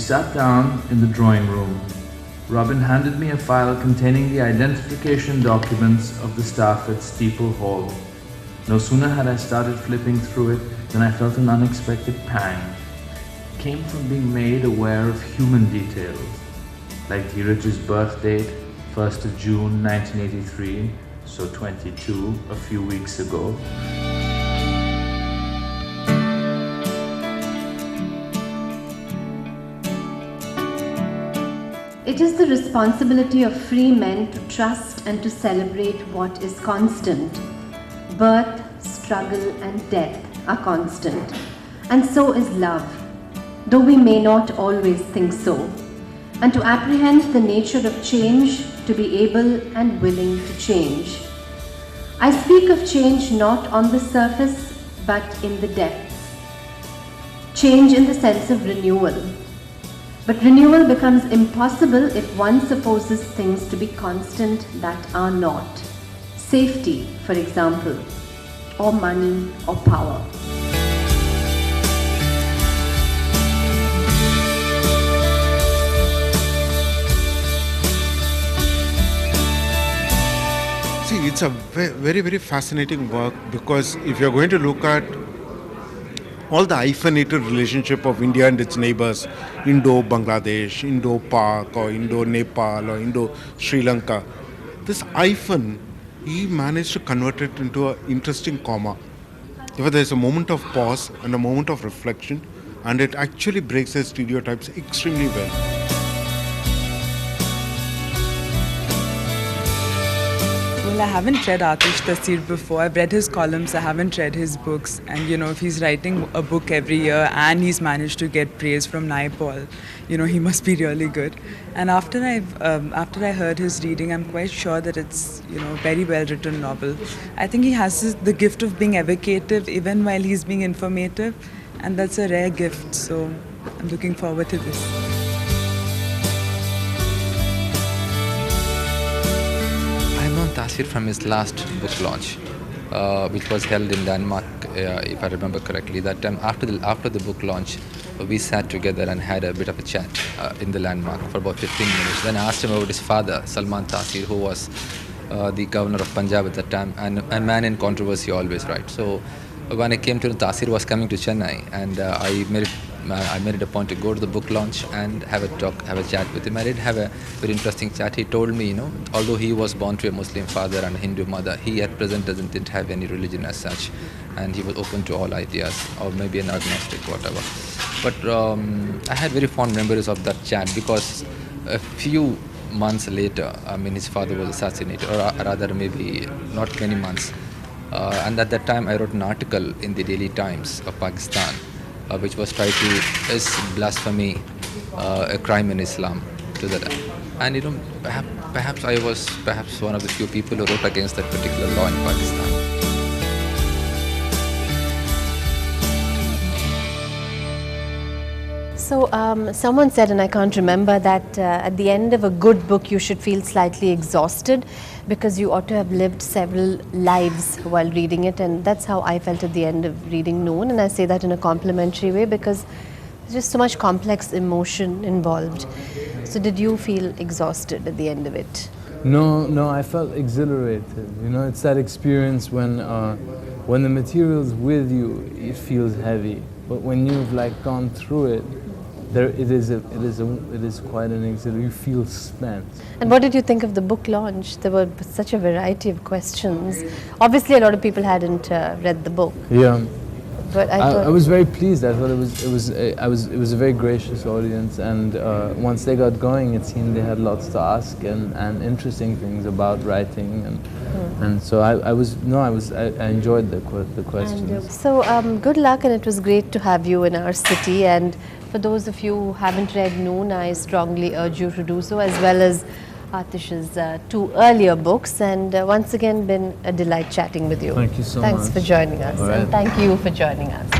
sat down in the drawing room. Robin handed me a file containing the identification documents of the staff at Steeple Hall. No sooner had I started flipping through it than I felt an unexpected pang. It came from being made aware of human details, like Dheeraj's birth date, 1st of June 1983, so 22, a few weeks ago. It is the responsibility of free men to trust and to celebrate what is constant. Birth, struggle and death are constant, and so is love, though we may not always think so. And to apprehend the nature of change, to be able and willing to change. I speak of change not on the surface, but in the depths. Change in the sense of renewal. But renewal becomes impossible if one supposes things to be constant that are not. Safety, for example, or money or power. See, it's a very, very fascinating work, because if you're going to look at all the hyphenated relationship of India and its neighbors, Indo-Bangladesh, Indo-Pak or Indo-Nepal or Indo-Sri Lanka, this hyphen, he managed to convert it into an interesting comma. Therefore, there's a moment of pause and a moment of reflection, and it actually breaks the stereotypes extremely well. Well, I haven't read Aatish Taseer before. I've read his columns, I haven't read his books. And if he's writing a book every year and he's managed to get praise from Naipaul, he must be really good. And after I heard his reading, I'm quite sure that it's, very well written novel. I think he has the gift of being evocative even while he's being informative. And that's a rare gift. So I'm looking forward to this. Taseer from his last book launch, which was held in Denmark, if I remember correctly. That time, after the book launch, we sat together and had a bit of a chat in the Landmark for about 15 minutes. Then I asked him about his father, Salman Taseer, who was the governor of Punjab at that time, and a man in controversy always, right? So when I came to Taseer was coming to Chennai, and I made it a point to go to the book launch and have a chat with him. I did have a very interesting chat. He told me, although he was born to a Muslim father and a Hindu mother, he at present didn't have any religion as such, and he was open to all ideas, or maybe an agnostic, whatever. But I had very fond memories of that chat, because a few months later, his father was assassinated, or rather maybe not many months. And at that time, I wrote an article in the Daily Times of Pakistan, which was titled "Is Blasphemy a Crime in Islam?" to that. And perhaps I was one of the few people who wrote against that particular law in Pakistan. So someone said, and I can't remember, that at the end of a good book you should feel slightly exhausted because you ought to have lived several lives while reading it, and that's how I felt at the end of reading Noon, and I say that in a complimentary way because there's just so much complex emotion involved. So did you feel exhausted at the end of it? No, I felt exhilarated. It's that experience when the material's with you, it feels heavy, but when you've gone through it, it is quite an exhilarating. You feel spent. And what did you think of the book launch? There were such a variety of questions. Obviously, a lot of people hadn't read the book. Yeah. But I was very pleased. I thought it was a very gracious audience, and once they got going, it seemed they had lots to ask and interesting things about writing, and so I enjoyed the questions. And, so good luck, and it was great to have you in our city. And for those of you who haven't read Noon, I strongly urge you to do so, as well as Aatish's two earlier books, and once again been a delight chatting with you. Thank you so much. Thanks for joining us, All right. and thank you for joining us.